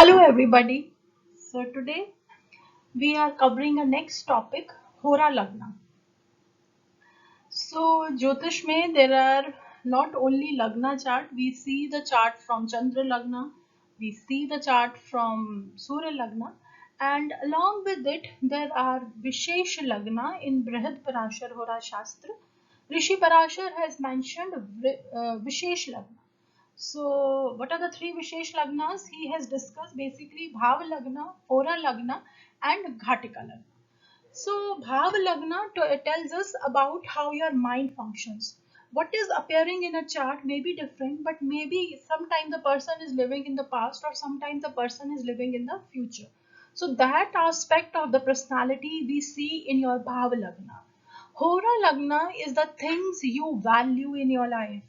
Hello everybody. So today we are covering a next topic, Hora Lagna. So Jyotish mein there are not only Lagna chart, we see the chart from Chandra Lagna, we see the chart from Surya Lagna, and along with it there are Vishesh Lagna in Brihad Parashar Hora Shastra. Rishi Parashar has mentioned Vishesh Lagna. So, what are the three Vishesh Lagnas? He has discussed basically Bhav Lagna, Hora Lagna, and Ghatika Lagna. So, Bhav Lagna tells us about how your mind functions. What is appearing in a chart may be different, but maybe sometimes the person is living in the past or sometimes the person is living in the future. So, that aspect of the personality we see in your Bhav Lagna. Hora Lagna is the things you value in your life,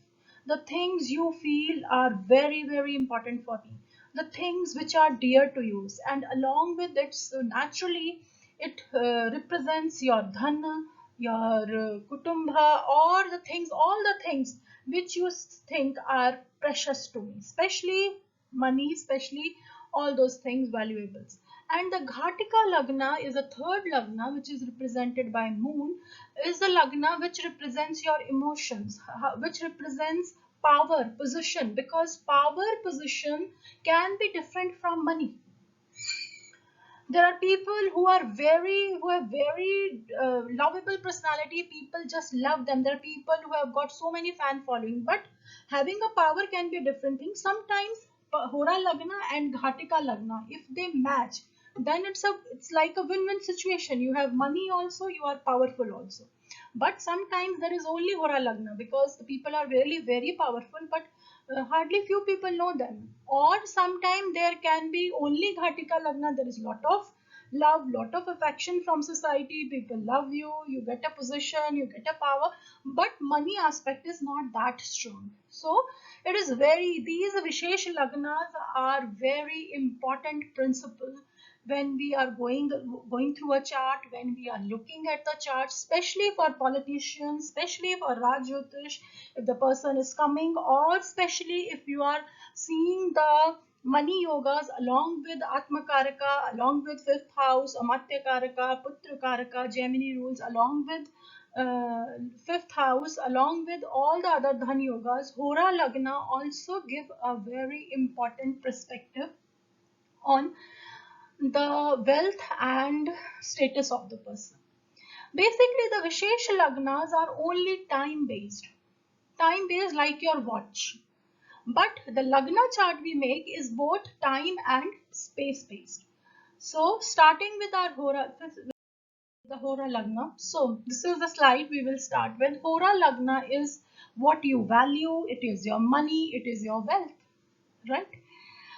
the things you feel are very, very important for you, the things which are dear to you, and along with it, so naturally, it represents your dhana, your kutumbha, or the things, all the things which you think are precious to me, especially money, especially all those things valuables. And the Ghatika Lagna is a third Lagna which is represented by moon, is the Lagna which represents your emotions, which represents power, position, because power, position can be different from money. There are people who have very lovable personality. People just love them. There are people who have got so many fan following, but having a power can be a different thing. Sometimes Hora Lagna and Ghatika Lagna, if they match, then it's like a win-win situation. You have money also, you are powerful also. But sometimes there is only Hora Lagna because the people are really very powerful, but hardly few people know them. Or sometimes there can be only Ghatika Lagna. There is lot of love, lot of affection from society. People love you. You get a position, you get a power, but money aspect is not that strong. So it is very. These Vishesh Lagnas are very important principle when we are going through a chart, when we are looking at the chart, especially for politicians, especially for Raj Jyotish, if the person is coming, or especially if you are seeing the money yogas along with Atma Karaka, along with fifth house, Amatya Karaka, Putra Karaka, Gemini rules, along with uh, fifth house, along with all the other Dhan yogas, Hora Lagna also give a very important perspective on the wealth and status of the person. Basically, the Vishesh Lagnas are only time based like your watch. But the Lagna chart we make is both time and space based. So, starting with our Hora, the Hora Lagna. So, this is the slide we will start with. Hora Lagna is what you value, it is your money, it is your wealth, right?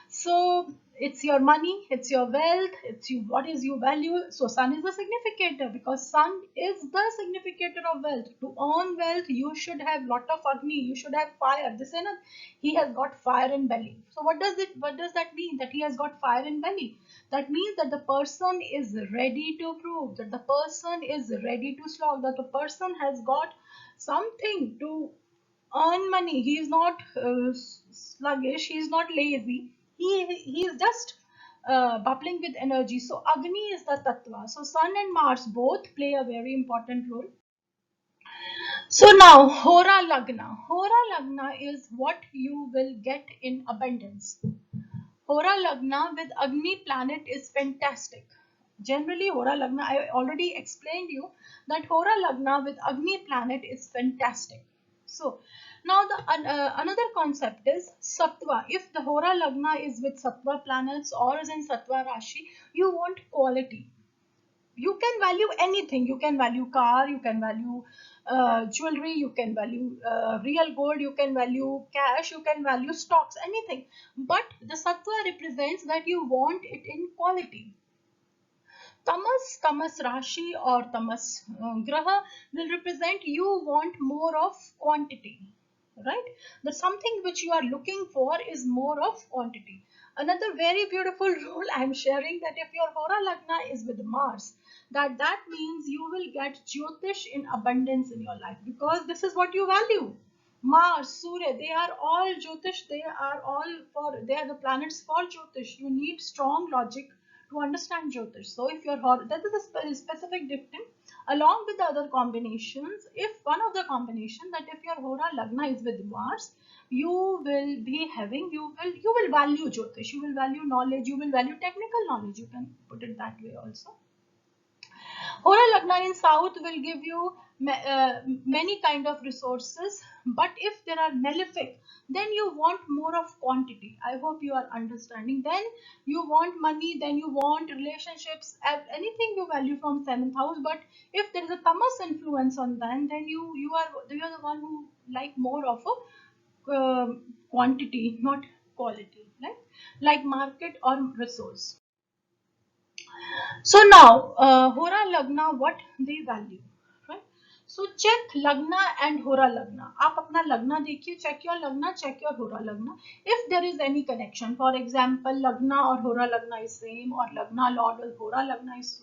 So it's your money, it's your wealth, it's you what is you value. So sun is the significator because sun is the significator of wealth. To earn wealth, you should have lot of agni, you should have fire. This is not he has got fire in belly. So what does that mean? That he has got fire in belly. That means that the person is ready to prove, that the person is ready to slog, that the person has got something to earn money. He is not sluggish. He is not lazy. He is just bubbling with energy. So Agni is the tattva. So Sun and Mars both play a very important role. So now Hora Lagna. Hora Lagna is what you will get in abundance. Hora Lagna with Agni planet is fantastic. Generally, Hora Lagna, I already explained you that Hora Lagna with Agni planet is fantastic. So, now the another concept is Sattva. If the Hora Lagna is with Sattva planets or is in Sattva Rashi, you want quality. You can value anything. You can value car, you can value jewelry, you can value real gold, you can value cash, you can value stocks, anything. But the sattva represents that you want it in quality. Tamas Rashi or Tamas Graha will represent you want more of quantity, right? That something which you are looking for is more of quantity. Another very beautiful rule I am sharing, that if your Hora Lagna is with Mars, that means you will get Jyotish in abundance in your life because this is what you value. Mars, Surya, they are all Jyotish, they are the planets for Jyotish. You need strong logic to understand Jyotish. So if your that is a specific difference along with the other combinations. If one of the combination, that if your Hora Lagna is with Mars, you will be having, you will value Jyotish, you will value knowledge, you will value technical knowledge, you can put it that way also. Hora Lagna in South will give you many kind of resources, but if there are malefic, then you want more of quantity. I hope you are understanding. Then you want money, then you want relationships, anything you value from seventh house. But if there is a tamas influence on them, then you are the one who like more of a quantity, not quality, like market or resource. So now, Hora Lagna, what they value, right? So check Lagna and Hora Lagna. आप अपना Lagna देखिए, check your Lagna, check your Hora Lagna. If there is any connection, for example, Lagna or Hora Lagna is same, or Lagna Lord or Hora Lagna is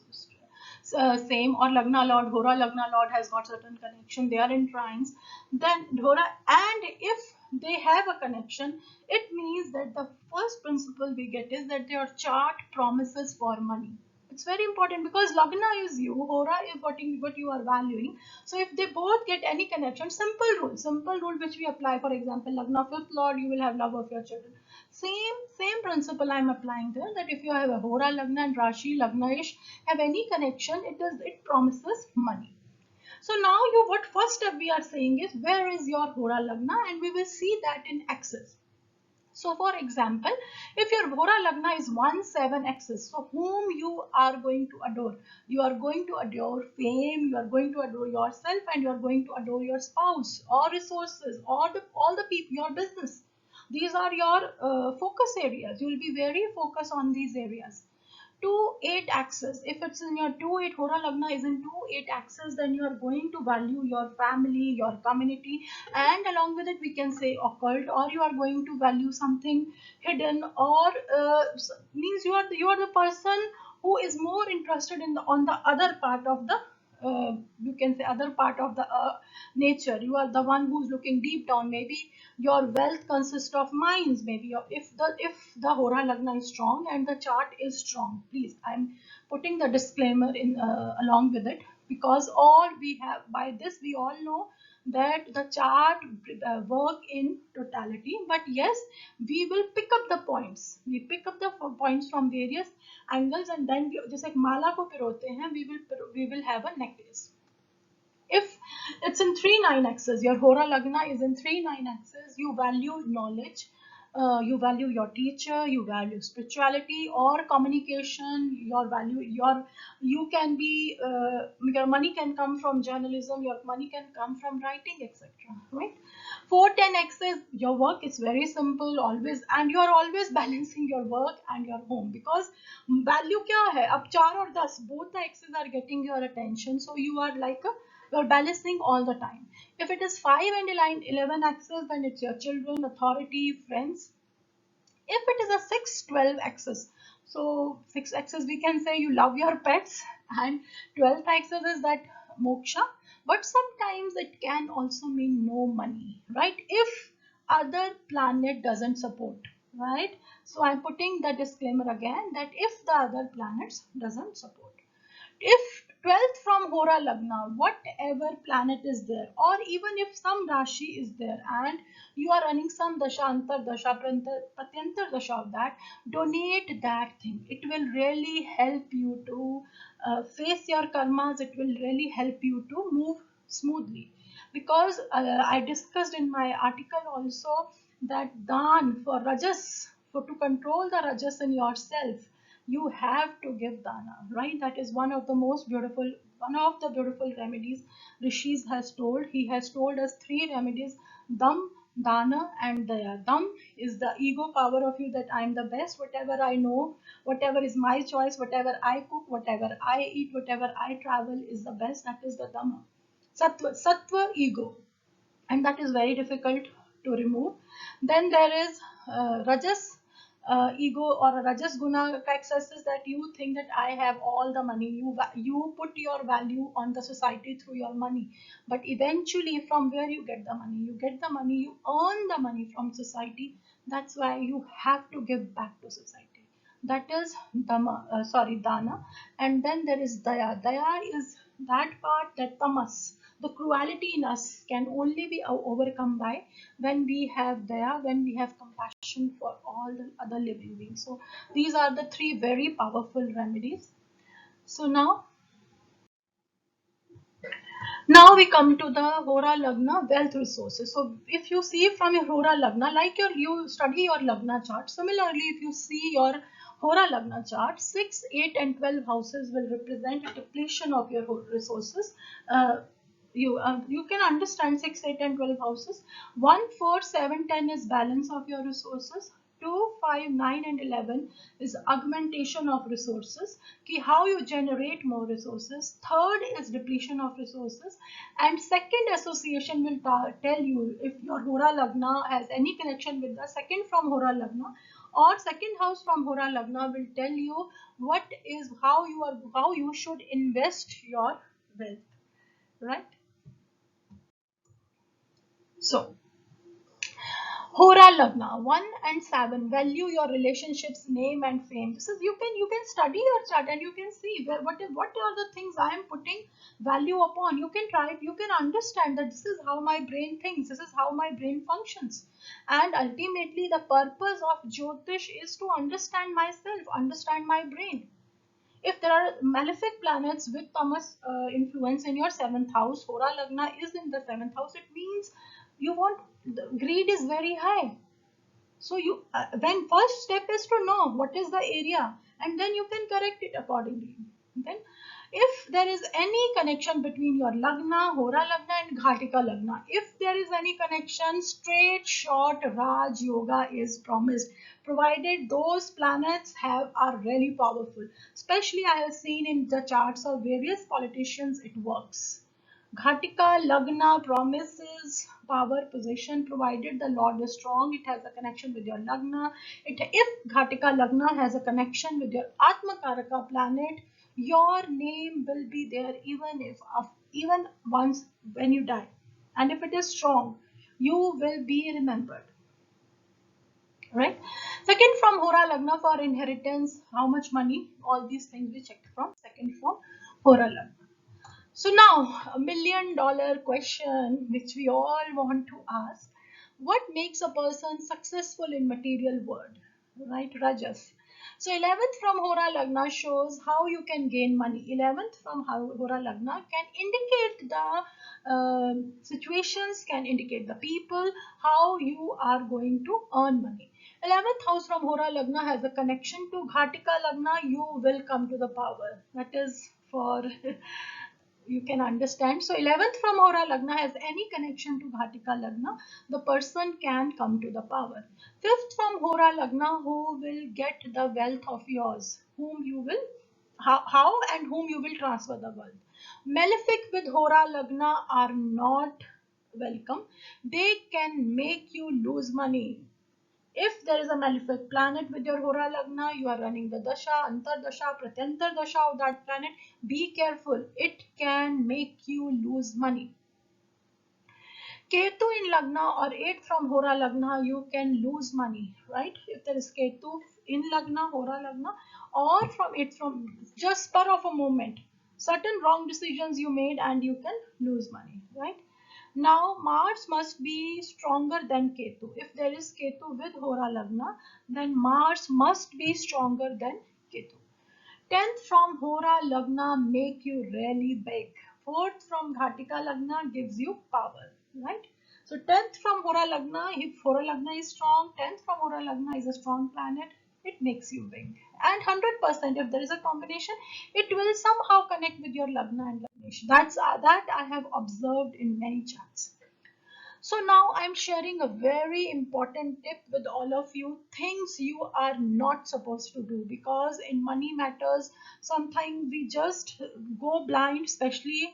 same, or Lagna Lord, Hora Lagna Lord has got certain connection, they are in trines, then Hora, and if they have a connection, it means that the first principle we get is that their chart promises for money. It's very important because Lagna is you, Hora is what you are valuing. So if they both get any connection, simple rule which we apply. For example, Lagna fifth lord, you will have love of your children. Same principle I'm applying there. That if you have a Hora Lagna and Rashi Lagnaish have any connection, it promises money. So now what first step we are saying is where is your Hora Lagna, and we will see that in axis. So for example, if your Hora Lagna is 1-7 axis, so whom you are going to adore? You are going to adore fame, you are going to adore yourself, and you are going to adore your spouse or resources or all the people, your business. These are your focus areas. You will be very focused on these areas. 2-8 axis, if it's in your 2-8, Hora Lagna is in 2-8 axis, then you are going to value your family, your community, and along with it we can say occult, or you are going to value something hidden, or means you are the person who is more interested in the on the other part of the you can say other part of the nature. You are the one who's looking deep down. Maybe your wealth consists of mines. Maybe if the Hora Lagna is strong and the chart is strong, please, I'm putting the disclaimer in along with it, because all we have by this we all know that the chart work in totality. But yes, we will pick up the points. We pick up the points from various angles, and then just like mala ko pirote hain, we will have a necklace. If it's in 3-9 axis, your Hora Lagna is in 3-9 axis, you value knowledge, you value your teacher, you value spirituality or communication, you can be, your money can come from journalism, your money can come from writing, etc. Right? 4-10 axis, your work is very simple always, and you are always balancing your work and your home, because value क्या है अब 4 और 10 both the axes are getting your attention, so you're balancing all the time. If it is 5 and 11 axis, then it's your children, authority, friends. If it is a 6-12 axis, so 6 axis we can say you love your pets, and 12th axis is that moksha. But sometimes it can also mean no money, right? If other planet doesn't support, right? So I'm putting the disclaimer again that if the other planets doesn't support, if 12th from Hora Lagna, whatever planet is there, or even if some Rashi is there and you are running some Dashantar, Dasha, Pratyantar Dasha of that, donate that thing. It will really help you to face your karmas, it will really help you to move smoothly. Because I discussed in my article also that Dan for Rajas, for to control the Rajas in yourself, you have to give dana, right? That is one of the beautiful remedies Rishis has told. He has told us 3 remedies: dam, dana, and daya. Dam is the ego power of you, that I am the best, whatever I know, whatever is my choice, whatever I cook, whatever I eat, whatever I travel is the best. That is the dhamma. Sattva ego, and that is very difficult to remove. Then there is Rajas. ego or a rajas guna excess is that you think that I have all the money. You put your value on the society through your money, but eventually from where you get the money? You get the money, you earn the money from society. That's why you have to give back to society. That is dana. And then there is daya. Daya is that part, that tamas, the cruelty in us can only be overcome by when we have daya, when we have compassion for all the other living beings. So these are the three very powerful remedies. So now we come to the Hora Lagna wealth resources. So if you see from your Hora Lagna, like you study your Lagna chart, similarly if you see your Hora Lagna chart, 6, 8 and 12 houses will represent a depletion of your resources. Uh, you can understand 6, 8 and 12 houses. 1, 4, 7, 10 is balance of your resources. 2, 5, 9 and 11 is augmentation of resources, ki how you generate more resources. Third is depletion of resources. And second association will tell you if your Hora Lagna has any connection with the second from Hora Lagna, or second house from Hora Lagna will tell you what is how you should invest your wealth, right? So Hora Lagna 1 and 7 value your relationships, name and fame. This is you can study your chart and you can see what are the things I am putting value upon. You can try it, you can understand that this is how my brain thinks, this is how my brain functions. And ultimately the purpose of Jyotish is to understand myself, understand my brain. If there are malefic planets with Tamas influence in your seventh house, Hora Lagna is in the seventh house, it means you want the greed is very high. So you when first step is to know what is the area, and then you can correct it accordingly. Then if there is any connection between your Lagna, Hora Lagna and Ghatika Lagna, if there is any connection, straight short Raj Yoga is promised, provided those planets are really powerful. Especially I have seen in the charts of various politicians it works. Ghatika Lagna promises power position provided the Lord is strong. It has a connection with your Lagna. If Ghatika Lagna has a connection with your Atmakaraka planet, your name will be there even once when you die. And if it is strong, you will be remembered. Right? Second from Hora Lagna for inheritance, how much money, all these things we checked from. Second from Hora Lagna. So now, $1 million question which we all want to ask. What makes a person successful in material world? Right, Rajas. So 11th from Hora Lagna shows how you can gain money. 11th from Hora Lagna can indicate the situations, can indicate the people, how you are going to earn money. 11th house from Hora Lagna has a connection to Ghatika Lagna. You will come to the power. That is for you can understand. So 11th from Hora Lagna has any connection to Ghatika Lagna, the person can come to the power. 5th from Hora Lagna, who will get the wealth of yours, whom you will, how and whom you will transfer the wealth. Malefic with Hora Lagna are not welcome. They can make you lose money. If there is a malefic planet with your Hora Lagna, you are running the Dasha, Antardasha, Pratyantar Dasha of that planet, be careful. It can make you lose money. Ketu in Lagna or 8 from Hora Lagna, you can lose money, right? If there is Ketu in Lagna, Hora Lagna, or from it from just spur of a moment, certain wrong decisions you made and you can lose money, right? Now Mars must be stronger than Ketu. If there is Ketu with Hora Lagna, then Mars must be stronger than Ketu. 10th from Hora Lagna make you really big. 4th from Ghatika Lagna gives you power, right? So 10th from Hora Lagna, if Hora Lagna is strong, 10th from Hora Lagna is a strong planet, it makes you big. And 100% if there is a combination, it will somehow connect with your Lagna and Lagnesh. That I have observed in many charts. So now I'm sharing a very important tip with all of you, things you are not supposed to do, because in money matters, sometimes we just go blind, especially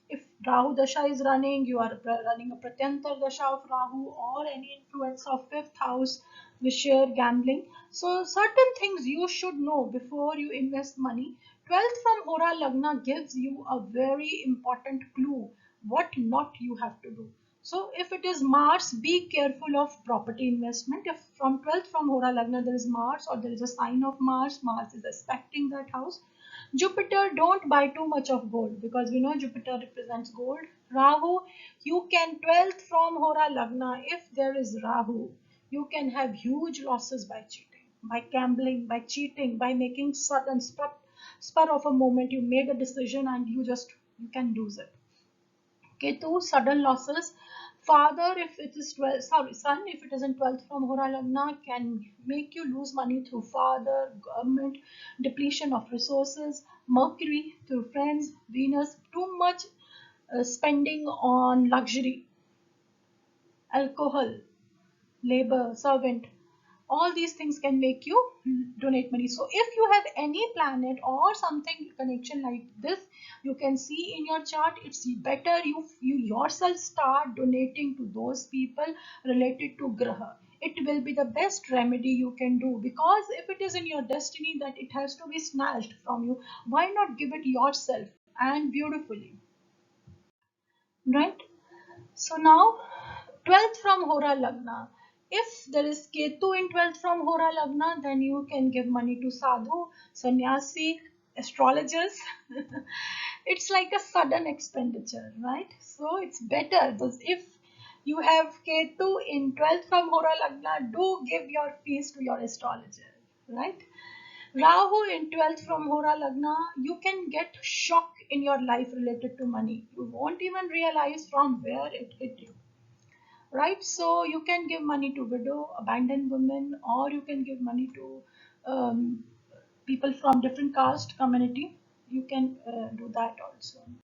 if Rahu Dasha is running, you are running a Pratyantar Dasha of Rahu or any influence of fifth house. we share gambling. So certain things you should know before you invest money. 12th from Hora Lagna gives you a very important clue what not you have to do. So if it is Mars, be careful of property investment. If from 12th from Hora Lagna there is Mars or there is a sign of Mars, Mars is aspecting that house. Jupiter, don't buy too much of gold because we know Jupiter represents gold. Rahu, you can 12th from Hora Lagna. If there is Rahu, you can have huge losses by cheating, by gambling, by cheating, by making sudden spur of a moment. You made a decision and you can lose it. Ketu, sudden losses. Father, if it is 12, sorry, son, if it is in 12th from Hora Lagna, can make you lose money through father, government, depletion of resources. Mercury, through friends. Venus, too much spending on luxury, alcohol, labor, servant. All these things can make you donate money. So if you have any planet or something connection like this, you can see in your chart, it's better you yourself start donating to those people related to graha. It will be the best remedy you can do, because if it is in your destiny that it has to be snatched from you, why not give it yourself and beautifully, right? So now, 12th from Hora Lagna. If there is Ketu in 12th from Hora Lagna, then you can give money to sadhu, sannyasi, astrologers. It's like a sudden expenditure, right? So it's better. If you have Ketu in 12th from Hora Lagna, do give your fees to your astrologer, right? Rahu in 12th from Hora Lagna, you can get shock in your life related to money. You won't even realize from where it hit you. Right? So you can give money to widow, abandoned women, or you can give money to people from different caste community. You can do that also.